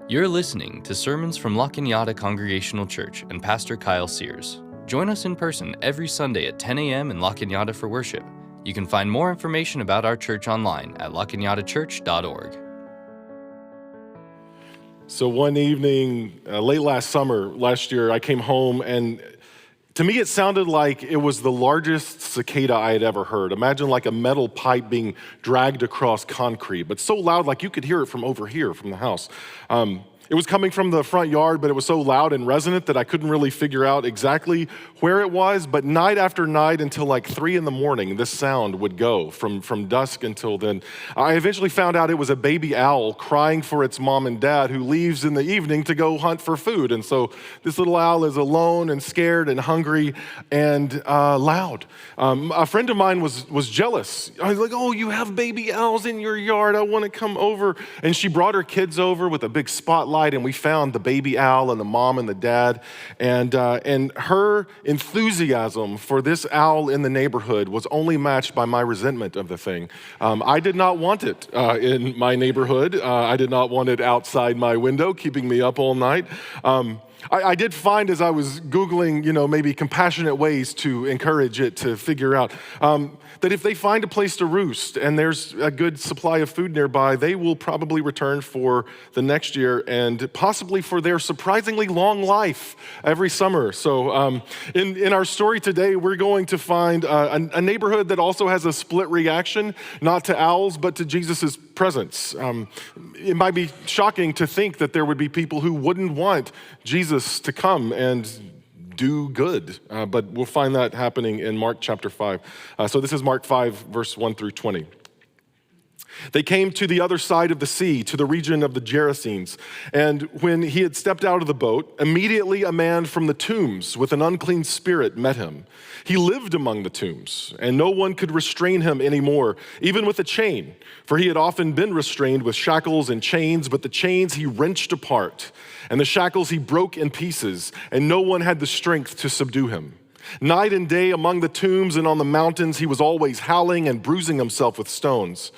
You're listening to sermons from La Cañada Congregational Church and Pastor Kyle Sears. Join us in person every Sunday at 10 a.m. in La Cañada for worship. You can find more information about our church online at lacañadachurch.org. So one evening, late last year, I came home and to me it sounded like it was the largest cicada I had ever heard. Imagine like a metal pipe being dragged across concrete, but so loud like you could hear it from over here from the house. It was coming from the front yard, but it was so loud and resonant that I couldn't really figure out exactly where it was. But night after night until like 3 a.m, this sound would go from dusk until then. I eventually found out it was a baby owl crying for its mom and dad who leaves in the evening to go hunt for food. And so this little owl is alone and scared and hungry and loud. A friend of mine was jealous. I was like, oh, you have baby owls in your yard. I want to come over. And she brought her kids over with a big spotlight. And we found the baby owl and the mom and the dad. And her enthusiasm for this owl in the neighborhood was only matched by my resentment of the thing. I did not want it in my neighborhood. I did not want it outside my window, keeping me up all night. I did find as I was Googling, maybe compassionate ways to encourage it to figure out that if they find a place to roost and there's a good supply of food nearby, they will probably return for the next year and possibly for their surprisingly long life every summer. So in our story today, we're going to find a neighborhood that also has a split reaction, not to owls, but to Jesus's presence. It might be shocking to think that there would be people who wouldn't want Jesus to come and do good, but we'll find that happening in Mark chapter 5. So this is Mark 5, verse 1 through 20. They came to the other side of the sea, to the region of the Gerasenes. And when he had stepped out of the boat, immediately a man from the tombs with an unclean spirit met him. He lived among the tombs, and no one could restrain him anymore, even with a chain, for he had often been restrained with shackles and chains, but the chains he wrenched apart, and the shackles he broke in pieces, and no one had the strength to subdue him. Night and day among the tombs and on the mountains, he was always howling and bruising himself with stones.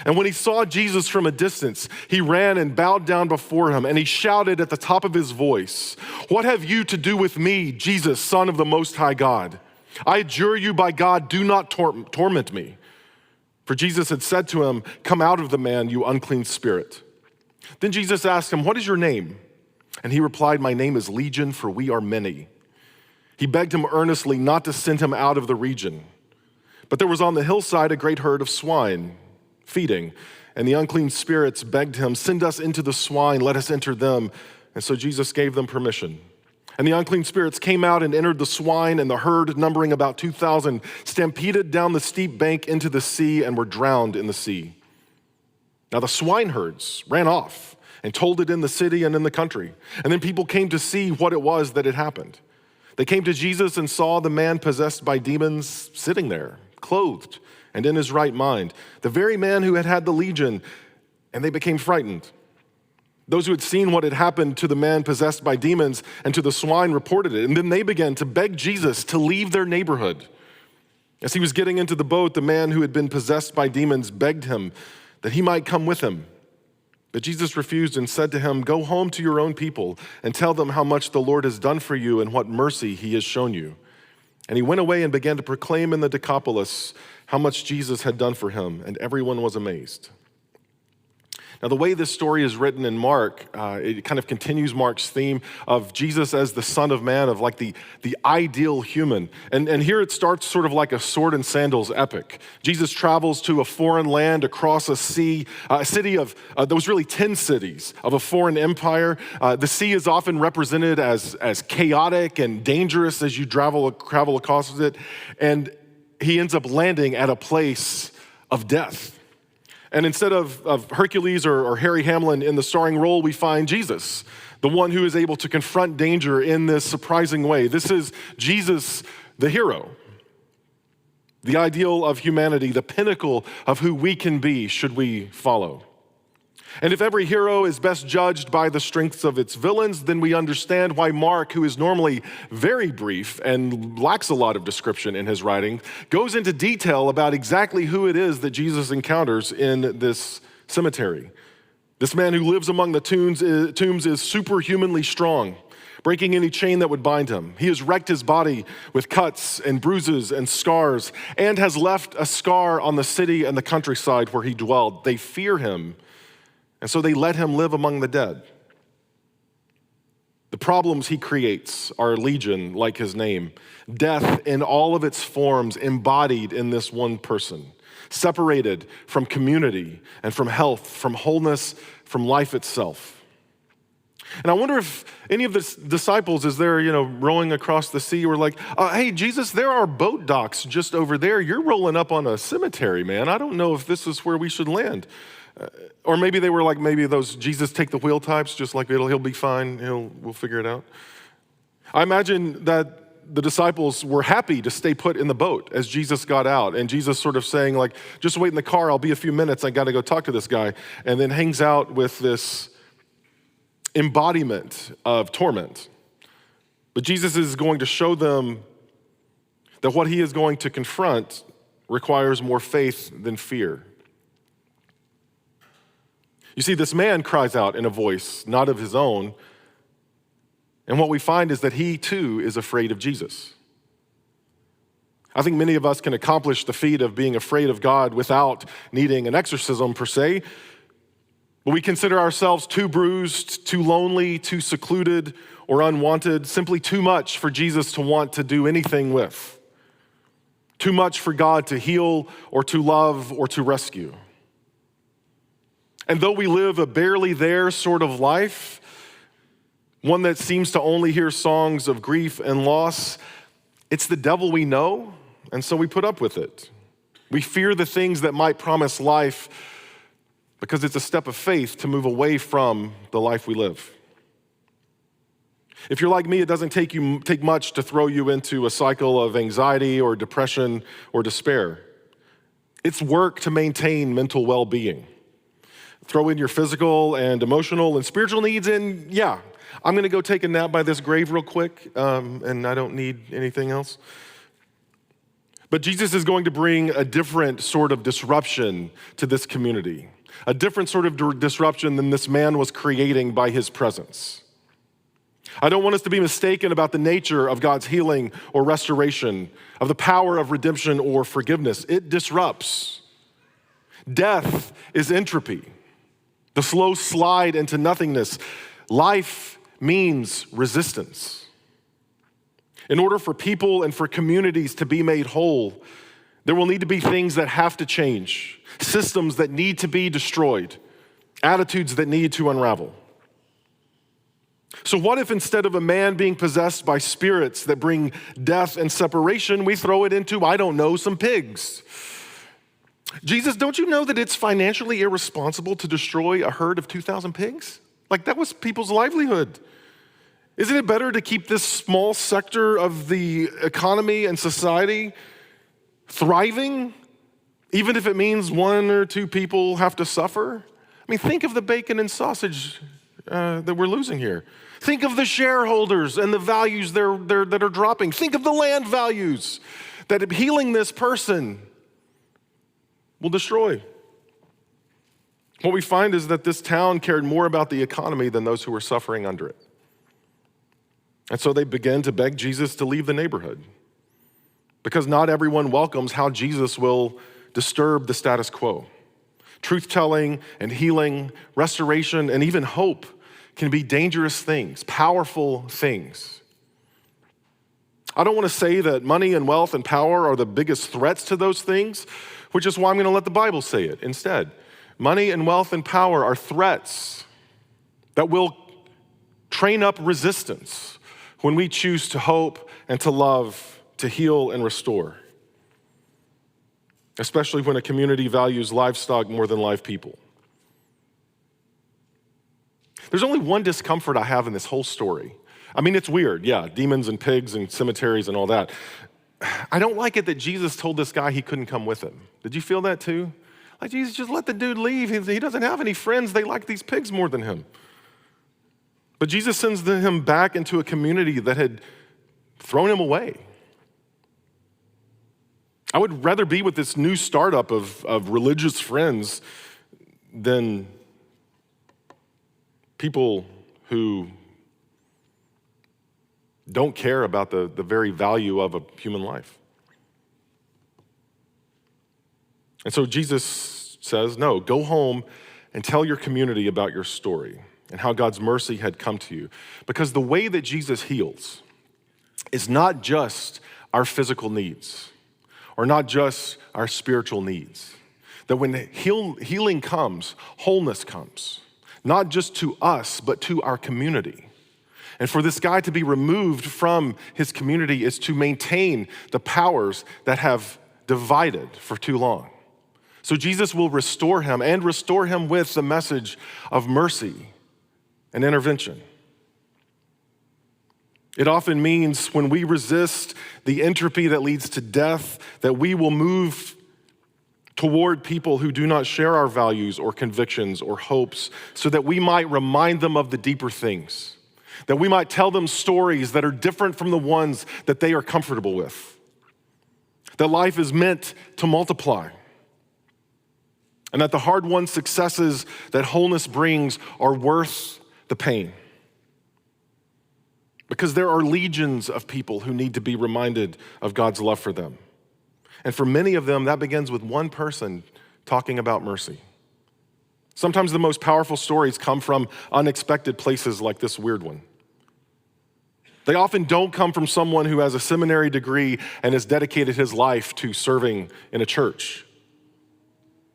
And when he saw Jesus from a distance, he ran and bowed down before him, and he shouted at the top of his voice, "What have you to do with me, Jesus, Son of the Most High God? I adjure you by God, do not torment me." For Jesus had said to him, "Come out of the man, you unclean spirit." Then Jesus asked him, "What is your name?" And he replied, "My name is Legion, for we are many." He begged him earnestly not to send him out of the region. But there was on the hillside a great herd of swine feeding, and the unclean spirits begged him, "Send us into the swine, let us enter them." And so Jesus gave them permission. And the unclean spirits came out and entered the swine, and the herd, numbering about 2,000, stampeded down the steep bank into the sea and were drowned in the sea. Now the swineherds ran off and told it in the city and in the country. And then people came to see what it was that had happened. They came to Jesus and saw the man possessed by demons sitting there, clothed and in his right mind, the very man who had had the legion, and they became frightened. Those who had seen what had happened to the man possessed by demons and to the swine reported it, and then they began to beg Jesus to leave their neighborhood. As he was getting into the boat, the man who had been possessed by demons begged him that he might come with him. But Jesus refused and said to him, "Go home to your own people and tell them how much the Lord has done for you and what mercy he has shown you." And he went away and began to proclaim in the Decapolis how much Jesus had done for him, and everyone was amazed. Now, the way this story is written in Mark, it kind of continues Mark's theme of Jesus as the Son of Man, of like the ideal human. And here it starts sort of like a sword and sandals epic. Jesus travels to a foreign land across a sea, a city of, there was really 10 cities of a foreign empire. The sea is often represented as chaotic and dangerous as you travel across it. And he ends up landing at a place of death. And instead of Hercules or Harry Hamlin in the starring role, we find Jesus, the one who is able to confront danger in this surprising way. This is Jesus, the hero, the ideal of humanity, the pinnacle of who we can be should we follow. And if every hero is best judged by the strengths of its villains, then we understand why Mark, who is normally very brief and lacks a lot of description in his writing, goes into detail about exactly who it is that Jesus encounters in this cemetery. This man who lives among the tombs is superhumanly strong, breaking any chain that would bind him. He has wrecked his body with cuts and bruises and scars, and has left a scar on the city and the countryside where he dwelled. They fear him, and so they let him live among the dead. The problems he creates are legion, like his name. Death in all of its forms embodied in this one person, separated from community and from health, from wholeness, from life itself. And I wonder if any of the disciples, as they're, rowing across the sea, were like, hey, Jesus, there are boat docks just over there. You're rolling up on a cemetery, man. I don't know if this is where we should land. Or maybe they were like, maybe those Jesus take the wheel types, just like he'll be fine, we'll figure it out. I imagine that the disciples were happy to stay put in the boat as Jesus got out, and Jesus sort of saying like, just wait in the car, I'll be a few minutes, I gotta go talk to this guy, and then hangs out with this embodiment of torment. But Jesus is going to show them that what he is going to confront requires more faith than fear. You see, this man cries out in a voice not of his own, and what we find is that he too is afraid of Jesus. I think many of us can accomplish the feat of being afraid of God without needing an exorcism per se, but we consider ourselves too bruised, too lonely, too secluded, or unwanted, simply too much for Jesus to want to do anything with. Too much for God to heal or to love or to rescue. And though we live a barely there sort of life, one that seems to only hear songs of grief and loss, it's the devil we know, and so we put up with it. We fear the things that might promise life because it's a step of faith to move away from the life we live. If you're like me, it doesn't take much to throw you into a cycle of anxiety or depression or despair. It's work to maintain mental well-being. Throw in your physical and emotional and spiritual needs, and yeah, I'm gonna go take a nap by this grave real quick, and I don't need anything else. But Jesus is going to bring a different sort of disruption to this community, a different sort of disruption than this man was creating by his presence. I don't want us to be mistaken about the nature of God's healing or restoration, of the power of redemption or forgiveness. It disrupts. Death is entropy, the slow slide into nothingness. Life means resistance. In order for people and for communities to be made whole, there will need to be things that have to change, systems that need to be destroyed, attitudes that need to unravel. So what if instead of a man being possessed by spirits that bring death and separation, we throw it into, some pigs? Jesus, don't you know that it's financially irresponsible to destroy a herd of 2,000 pigs? Like, that was people's livelihood. Isn't it better to keep this small sector of the economy and society thriving, even if it means one or two people have to suffer? I mean, think of the bacon and sausage that we're losing here. Think of the shareholders and the values that are dropping. Think of the land values that healing this person will destroy. What we find is that this town cared more about the economy than those who were suffering under it. And so they began to beg Jesus to leave the neighborhood, because not everyone welcomes how Jesus will disturb the status quo. Truth-telling and healing, restoration, and even hope can be dangerous things, powerful things. I don't want to say that money and wealth and power are the biggest threats to those things, which is why I'm going to let the Bible say it instead. Money and wealth and power are threats that will train up resistance when we choose to hope and to love, to heal and restore, especially when a community values livestock more than live people. There's only one discomfort I have in this whole story. I mean, it's weird, yeah, demons and pigs and cemeteries and all that. I don't like it that Jesus told this guy he couldn't come with him. Did you feel that too? Like, Jesus, just let the dude leave. He doesn't have any friends. They like these pigs more than him. But Jesus sends him back into a community that had thrown him away. I would rather be with this new startup of religious friends than People who don't care about the very value of a human life. And so Jesus says, no, go home and tell your community about your story and how God's mercy had come to you. Because the way that Jesus heals is not just our physical needs or not just our spiritual needs. That when healing comes, wholeness comes, not just to us, but to our community. And for this guy to be removed from his community is to maintain the powers that have divided for too long. So Jesus will restore him and restore him with the message of mercy and intervention. It often means when we resist the entropy that leads to death, that we will move toward people who do not share our values or convictions or hopes so that we might remind them of the deeper things, that we might tell them stories that are different from the ones that they are comfortable with, that life is meant to multiply, and that the hard-won successes that wholeness brings are worth the pain. Because there are legions of people who need to be reminded of God's love for them. And for many of them, that begins with one person talking about mercy. Sometimes the most powerful stories come from unexpected places like this weird one. They often don't come from someone who has a seminary degree and has dedicated his life to serving in a church.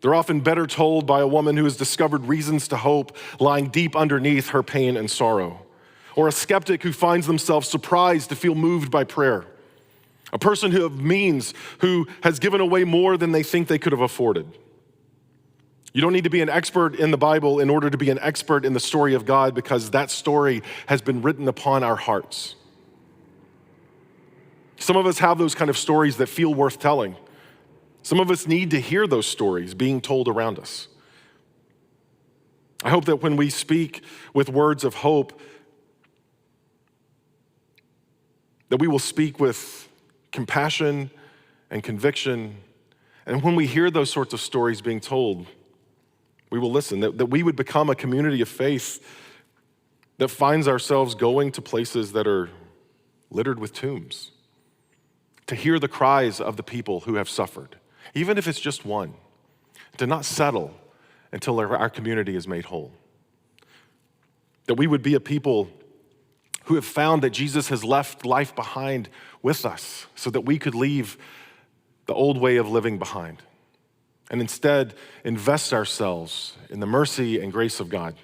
They're often better told by a woman who has discovered reasons to hope lying deep underneath her pain and sorrow, or a skeptic who finds themselves surprised to feel moved by prayer. A person who of means, who has given away more than they think they could have afforded. You don't need to be an expert in the Bible in order to be an expert in the story of God, because that story has been written upon our hearts. Some of us have those kind of stories that feel worth telling. Some of us need to hear those stories being told around us. I hope that when we speak with words of hope, that we will speak with compassion and conviction. And when we hear those sorts of stories being told, we will listen, that we would become a community of faith that finds ourselves going to places that are littered with tombs, to hear the cries of the people who have suffered, even if it's just one, to not settle until our community is made whole. That we would be a people who have found that Jesus has left life behind with us so that we could leave the old way of living behind and instead invest ourselves in the mercy and grace of God.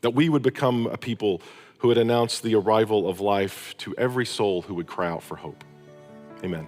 That we would become a people who would announce the arrival of life to every soul who would cry out for hope. Amen.